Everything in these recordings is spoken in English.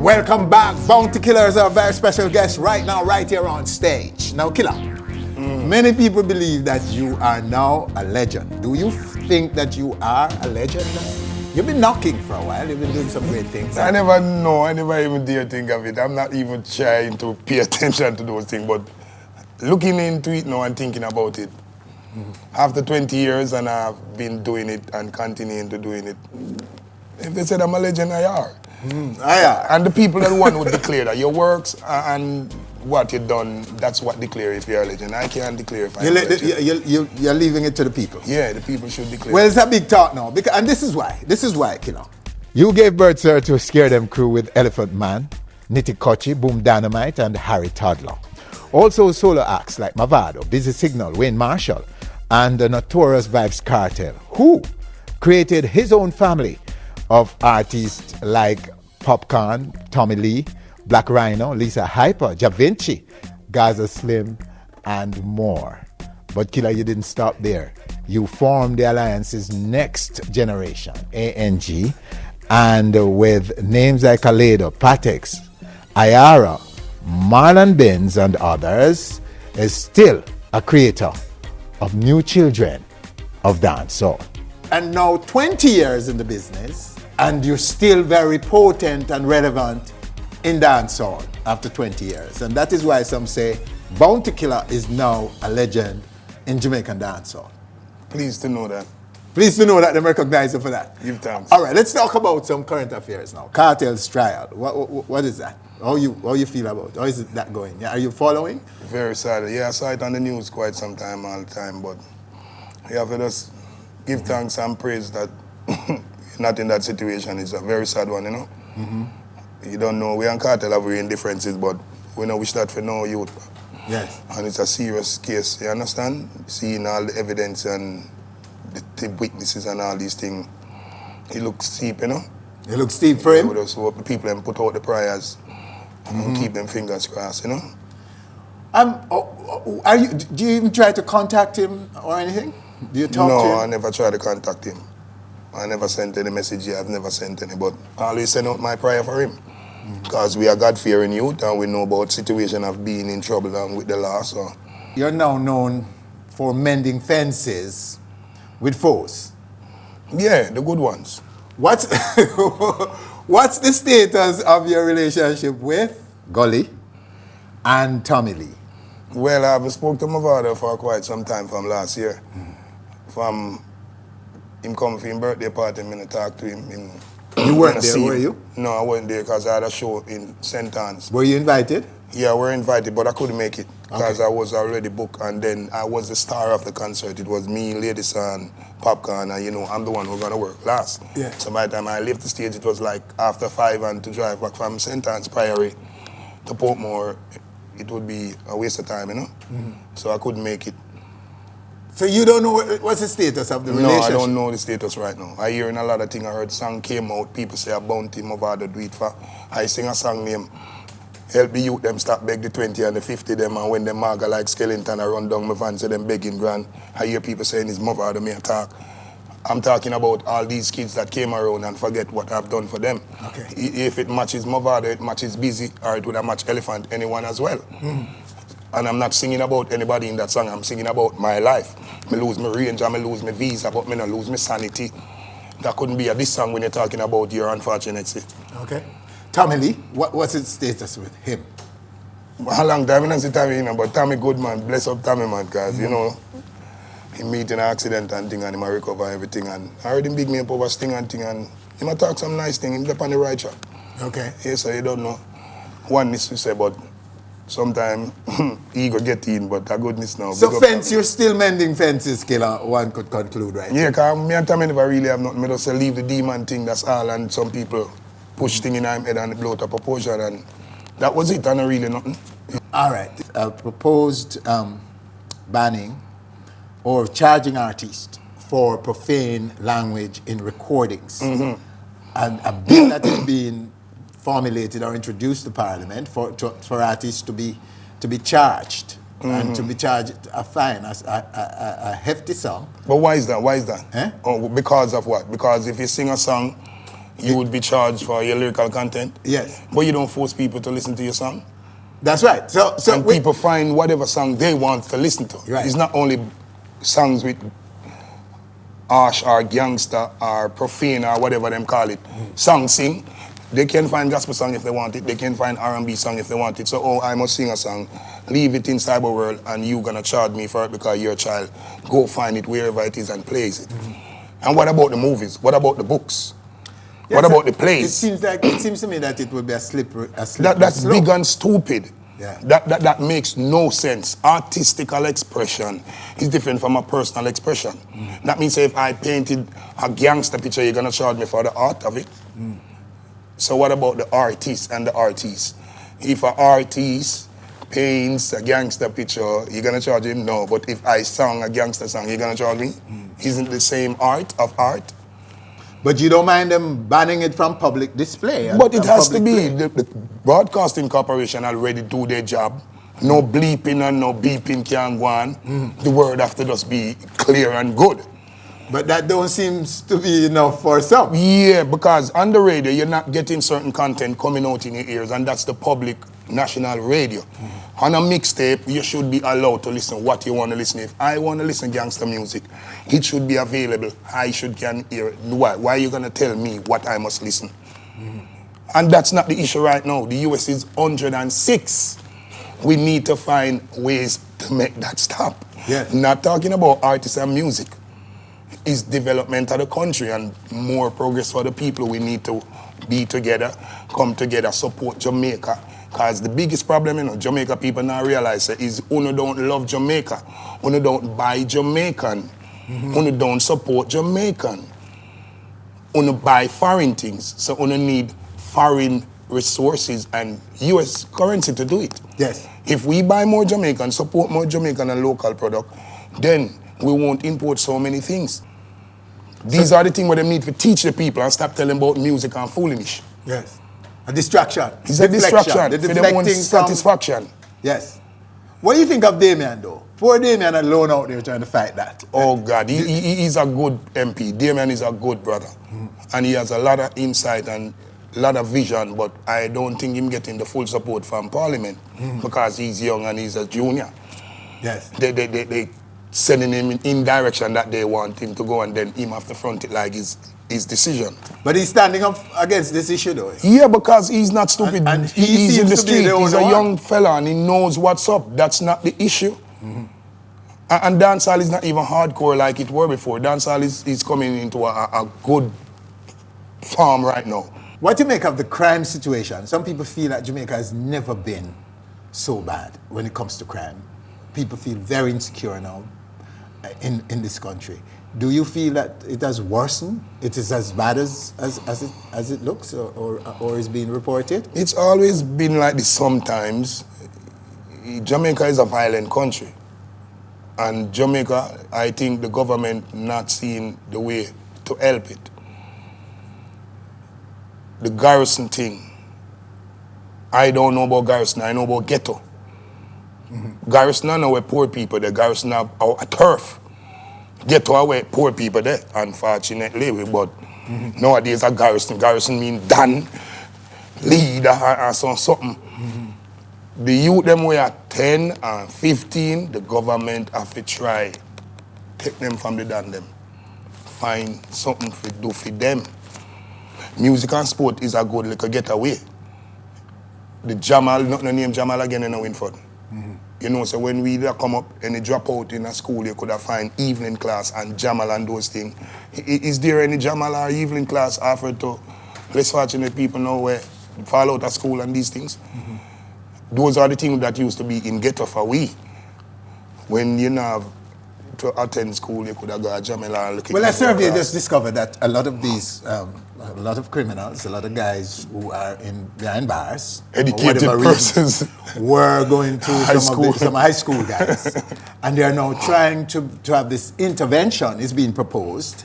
Welcome back, Bounty Killer is our very special guest right now, right here on stage. Now, Killer, many people believe that you are now a legend. Do you think that you are a legend now? You've been knocking for a while, you've been doing some great things. I never know, I never even dare think of it. I'm not even trying to pay attention to those things, but looking into it now and thinking about it, after 20 years and I've been doing it and continuing to doing it, if they said I'm a legend, I are. And the people that one would declare that your works and what you've done, that's what declare if you're a legend. I can't declare if I'm a legend. You're leaving it to the people. Yeah, the people should declare. Well, it's a big talk now, and this is why, Killer. You gave birth, sir, to a Scare Them crew with Elephant Man, Nitty Kochi, Boom Dynamite, and Harry Toddler. Also solo acts like Mavado, Busy Signal, Wayne Marshall, and the notorious Vybz Kartel, who created his own family of artists like Popcorn, Tommy Lee, Black Rhino, Lisa Hyper, Ja Vinci, Gaza Slim, and more. But Killer, you didn't stop there. You formed the Alliance's next generation, ANG, and with names like Aledo, Patex, Ayara, Marlon Benz, and others, is still a creator of new children of dancehall. And now 20 years in the business, and you're still very potent and relevant in dancehall after 20 years. And that is why some say Bounty Killer is now a legend in Jamaican dancehall. Pleased to know that. Pleased to know that they recognize you for that. Give thanks. All right, let's talk about some current affairs now. Cartel's trial. What is that? How you feel about it? How is that going? Are you following? Very sad. Yeah, I saw it on the news quite some time, all the time, but you have to just give thanks and praise that not in that situation. It's a very sad one, you know. You don't know, we and Cartel have real differences, but we know we start for no youth. Yes. And it's a serious case, you understand? Seeing all the evidence and the witnesses and all these things, it looks steep, you know? It looks steep for him? We just hope the people and put out the prayers and keep them fingers crossed, you know? Do you even try to contact him or anything? Do you talk to him? No, I never try to contact him. I never sent any message yet. I've never sent any, but I always send out my prayer for him. Because we are God-fearing youth and we know about situation of being in trouble and with the law, so. You're now known for mending fences with foes. Yeah, the good ones. What's the status of your relationship with Gully and Tommy Lee? Well, I haven't spoken to Mavado for quite some time from last year. From him come for his birthday party, I'm going to talk to him. You weren't there, were you? No, I wasn't there because I had a show in St. Anne's. Were you invited? Yeah, we were invited, but I couldn't make it because I was already booked, and then I was the star of the concert. It was me, Lady San, Popcorn, and you know, I'm the one who's going to work last. Yeah. So by the time I left the stage, it was like after 5, and to drive back from St. Anne's Priory to Portmore, it would be a waste of time, you know? So I couldn't make it. So you don't know what's the status of the relationship? No, I don't know the status right now. I hear in a lot of things. I heard song came out, people say a Bounty, Mavado do it for. I sing a song name, help the youth them stop beg the 20 and the 50 them, and when them maga like skeleton I run down my van, say them begging grand. I hear people saying it's Mavado me attack. I'm talking about all these kids that came around and forget what I've done for them. Okay. If it matches Mavado, it matches Busy, or it would have matched Elephant, anyone as well. And I'm not singing about anybody in that song, I'm singing about my life. I lose my range, I lose my visa, but I don't lose my sanity. That couldn't be this song when you're talking about your unfortunate. Okay. Tommy Lee, what's its status with him? A long time, I don't see Tommy, you know, but Tommy good man, bless up Tommy man, because, you know, he meet in an accident and thing, and he might recover everything. And I heard him big me up over sting and thing, and he might talk some nice thing, he's up on the right track. Okay. Yeah, so you don't know. One is to say, but sometimes ego get in, but a goodness now. So fence, you're still mending fences, Killer, one could conclude, right? Yeah, because me and Tommy never really have nothing. I just say leave the demon thing, that's all, and some people push thing in my head and blow it up proportion, and that was it, and really nothing. All right. Proposed banning or charging artists for profane language in recordings. And a bill that is being formulated or introduced to Parliament for artists to be charged and to be charged a fine, a hefty sum. But why is that? Why is that? Eh? Oh, because of what? Because if you sing a song, you would be charged for your lyrical content. Yes. But you don't force people to listen to your song. That's right. So and people find whatever song they want to listen to. Right. It's not only songs with harsh or gangster or profane or whatever them call it. Song sing. They can find gospel song if they want it. They can find R&B song if they want it. So, oh, I must sing a song. Leave it in cyber world and you gonna charge me for it because you're a child. Go find it wherever it is and plays it. And what about the movies? What about the books? Yes, what about the plays? It seems to me that it would be a slippery that's slope. big and stupid. Yeah. That makes no sense. Artistical expression is different from a personal expression. That means if I painted a gangster picture, you're gonna charge me for the art of it. So what about the artist and the artist? If an artist paints a gangster picture, you're gonna charge him? No. But if I sing a gangster song, you're gonna charge me? Isn't the same art of art? But you don't mind them banning it from public display? But it has to be. The Broadcasting Corporation already do their job. No bleeping and no beeping can go on. The word have to just be clear and good. But that don't seem to be enough for some. Yeah, because on the radio, you're not getting certain content coming out in your ears, and that's the public national radio. On a mixtape, you should be allowed to listen what you want to listen. If I want to listen gangster music, it should be available. I can hear it. Why? Why are you going to tell me what I must listen? And that's not the issue right now. The US is 106. We need to find ways to make that stop. Yes. Not talking about artists and music. It's development of the country and more progress for the people. We need to be together, come together, support Jamaica. Because the biggest problem, Jamaica people now realize is uno don't love Jamaica. Uno don't buy Jamaican. Uno don't support Jamaican. Uno buy foreign things. So uno need foreign resources and US currency to do it. Yes. If we buy more Jamaican, support more Jamaican and local product, then we won't import so many things. These are the things where they need to teach the people and stop telling about music and foolish. Yes. A distraction. It's a distraction for their own satisfaction. Yes. What do you think of Damion, though? Poor Damion alone out there trying to fight that. Oh, God. He's a good MP. Damion is a good brother. And he has a lot of insight and a lot of vision, but I don't think him getting the full support from Parliament because he's young and he's a junior. Yes. They sending him in direction that they want him to go, and then him have to front it like his decision. But he's standing up against this issue, though. Yeah, because he's not stupid. And he's in the street. He's a young fella, and he knows what's up. That's not the issue. And dancehall is not even hardcore like it were before. Dancehall is coming into a good form right now. What do you make of the crime situation? Some people feel that Jamaica has never been so bad when it comes to crime. People feel very insecure now in this country. Do you feel that it has worsened? It is as bad as it looks or is being reported? It's always been like this sometimes. Jamaica is a violent country. And Jamaica, I think the government not seeing the way to help it. The garrison thing. I don't know about garrison, I know about ghetto. Garrison are where poor people, the garrison are a turf. Ghetto are where poor people there, unfortunately. But nowadays a garrison mean Dan, leader or something. The youth them were 10 and 15, the government have to try take them from the Dan them. Find something to do for them. Music and sport is a good little getaway. The Jamal, not the name Jamal again in Winford. You know, so when we come up and they drop out in a school, you could have find evening class and Jamal and those things. Is there any Jamal or evening class offered to less fortunate people now where fall out of school and these things? Those are the things that used to be in ghetto for we. When you have to attend school, you could have got a Jamila looking. Well, a survey just discovered that a lot of these, a lot of criminals, a lot of guys who are behind bars, educated persons, were going to some high school guys, and they are now trying to have this intervention is being proposed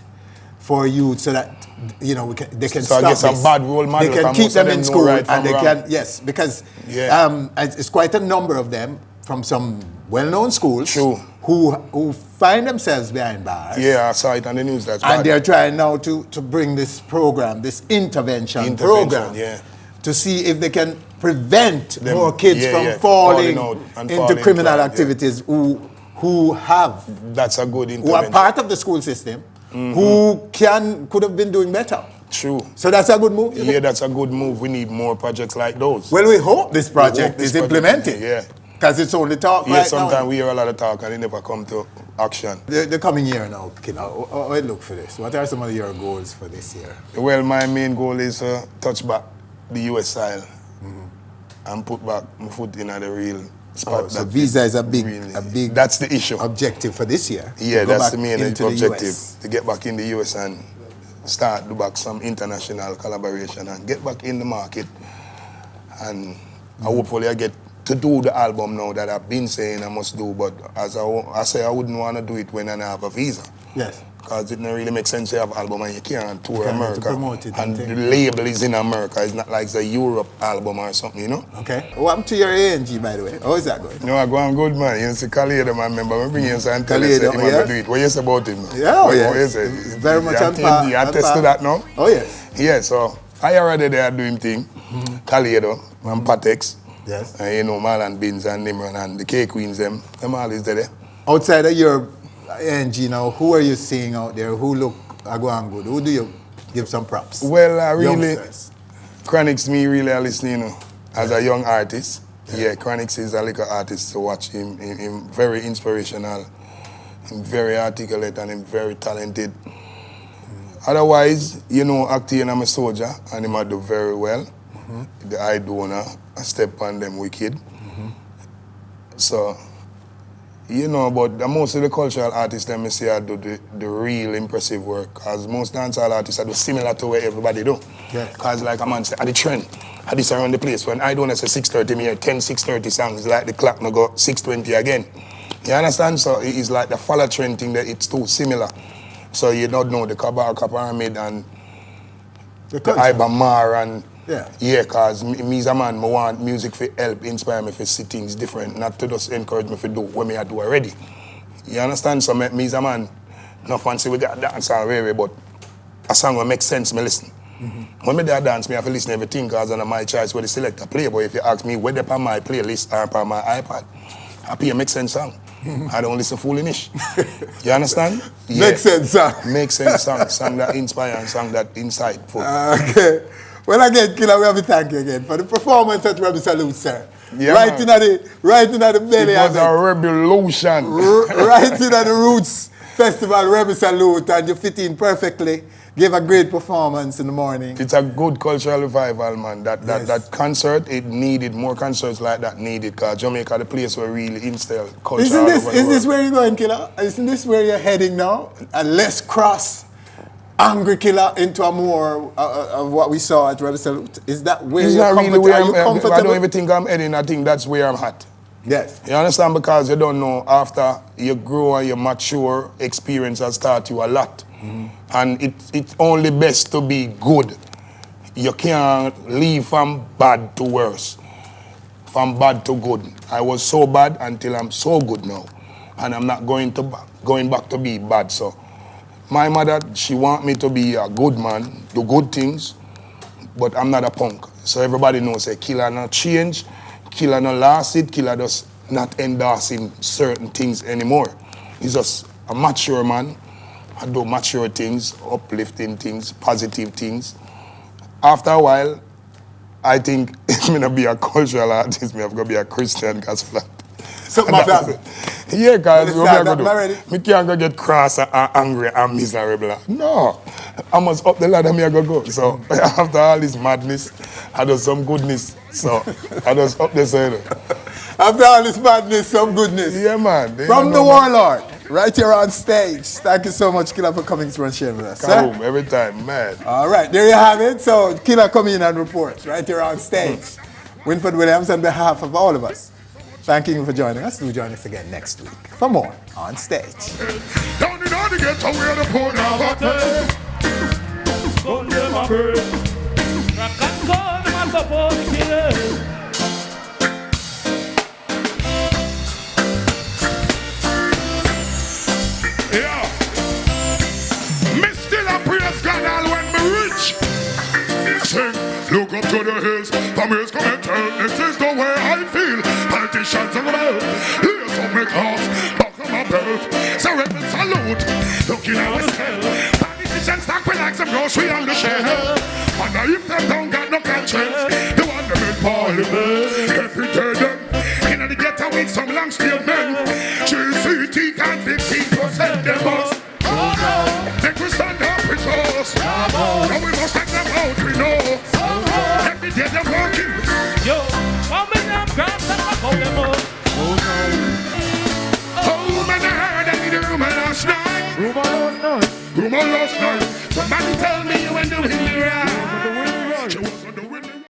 for youth so that they can stop this. A bad role model. They can keep them in school, right and they can because it's quite a number of them from some well-known schools. True. who find themselves behind bars. Yeah, I saw it on the news. That's And bad. they're trying now to bring this program, this intervention program, yeah. to see if they can prevent Them- more kids yeah, from yeah, falling falling out and into falling criminal crime, yeah. activities who have, That's a good who intervention. are part of the school system, who could have been doing better. True. So that's a good move? Yeah, that's a good move. We need more projects like those. Well, we hope this project this is project- implemented. yeah. Because it's only talk Yeah, right sometimes now. we hear a lot of talk and it never come to action. The coming year now, Killer, how do you look for this? What are some of your goals for this year? Well, my main goal is to touch back the US style and put back my foot in the real spot. Oh, so visa is a big that's the issue. objective for this year. Yeah, to go that's back the main into objective. The US. To get back in the US and start do back some international collaboration and get back in the market. And hopefully I get to do the album now that I've been saying I must do, but as I say, I wouldn't want to do it when I don't have a visa. Yes. Because it don't really make sense to have an album and you can't tour can't America. promote it and and the things. label is in America. It's not like the Europe album or something, you know? Okay. What happened to your ANG, by the way? How is that going? No, I go on good, man. You see, Khalid, man, remember, I bring you and tell you, Khalid, say, he yeah. want to do it. What you say about him? Yeah, What yes. you say? Very much on par. You attest to that now? Oh, yes. Yeah, so I already there doing thing. Khalid and Patex. Yes. And you know, Marlon Beans and Nimran and the K Queens, them all is there. Outside of your ANG now, who are you seeing out there who look going good? Who do you give some props? Well, I really, Youngsters. Chronix me really are listening, you know, as a young artist. Yeah, Chronix is a little artist to watch him. Him very inspirational, him very articulate and him very talented. Otherwise, you know, acting I'm a soldier and him I do very well. The eye donor, I step on them wicked. So, you know, but most of the cultural artists, let me say, I do the real impressive work. Because most dancehall artists I do similar to what everybody do. Because like a man say, at the trend, at this around the place, when I don't say 6:30, me hear 10 6:30 songs, like the clock no go 6:20 again. You understand? So it's like the follow trend thing that it's too similar. So you don't know the Kabaka Pyramid and the Ibamar and yeah, cause me as a man, I want music to help inspire me to see things different, not to just encourage me to do what me I do already. You understand? So me as a man, no fancy we got dance already, but a song will make sense, me listen. When me dance, me have to listen to everything cause it's my choice where the selector play. But if you ask me whether on my playlist or on my iPad, I play a make sense song. I don't listen foolish. You understand? Yeah. Make sense song. Make sense song. Song that inspire and song that insightful. Okay. Well, again, Killer, we have to thank you again for the performance at Rebel Salute, sir. Yeah, right in the belly it was a revolution. Right in the Roots Festival, Rebel Salute, and you fit in perfectly. Gave a great performance in the morning. It's a good cultural revival, man. That concert, it needed more concerts like that needed, because Jamaica, the place where really instill culture. Is this where you're going, Killer? Isn't this where you're heading now? A less cross, angry Killer into a more of what we saw at Rebel Salute? Is that where it's you're not really where I'm comfortable? I don't even think I'm heading. I think that's where I'm at. Yes. You understand? Because you don't know, after you grow and you mature, experience has taught you a lot. And it's only best to be good. You can't leave from bad to worse, from bad to good. I was so bad until I'm so good now. And I'm not going back to be bad. So my mother, she want me to be a good man, do good things, but I'm not a punk. So everybody knows that Killer not change, Killer not last it, Killer does not endorsing certain things anymore. He's just a mature man. I do mature things, uplifting things, positive things. After a while, I think if I'm gonna be a cultural artist, I'm gonna be a Christian gospel. Something like that. Yeah, because I can't go get cross and angry and miserable. No, I must up the ladder, I go. So after all this madness, I do some goodness. So I just up the side. After all this madness, some goodness. Yeah, man. From the Warlord, right here on stage. Thank you so much, Killer, for coming through and sharing with us. Come home every time, man. All right, there you have it. So Killer come in and report right here on stage. Winford Williams, on behalf of all of us, thanking you for joining us. Do join us again next week for more On Stage. Down in order to get to where the poor now to the hills. From hills come and tell, this is the way I feel. Politicians are rebel. Here's some me clothes, buckle my belt. So rebel salute, looking at us hell. Politicians stack me like some grocery on the shelf. Wonder if them don't got no conscience. The one them in parliament, every day them in the ghetto with some long steel men. GCT got 15% them us. Oh no, they could stand up with us. Now we must take them out, we know. Every day they're working. Yo, how many of them girls that I call them up? Oh man, I heard I need a rumor last night. Rumor last night. Somebody tell me you ain't doing me right.